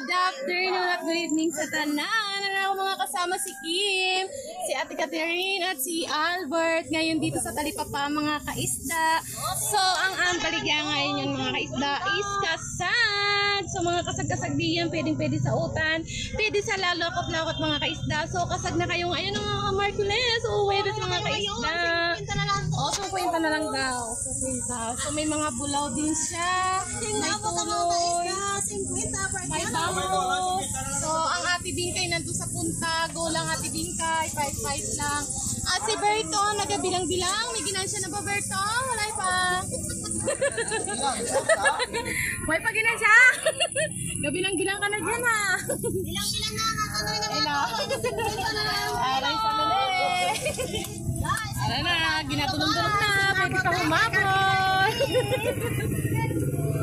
Good afternoon at good evening sa tanan. Ako mga kasama si Kim, si Ate Catherine at si Albert. Ngayon dito sa Talipapa mga kaisda. So ang baligya ngayon yung mga kaisda is kasag. So mga kasag-kasag diyan, pwede sa utan, pwede sa lalokot-lakot mga kaisda. So kasag na kayong ayun mga Marcules. So webes mga kaisda. O, 50 na lang daw. 50. So may mga bulaw din siya. May tuloy. May bangos. So ang Ate Bingkay nandun sa punta. Go lang Ate Bingkay. 5-5 lang. At si Berto, nagabilang-bilang. May ginansya na ba Berto? Wala pa. May pa ginansya? Gabilang-bilang ka na dyan ha. Bilang-bilang na nakakanoy na Ilang. Aray sa lali. Aray na, ginatulong-tulong na. Pwede pa humabol.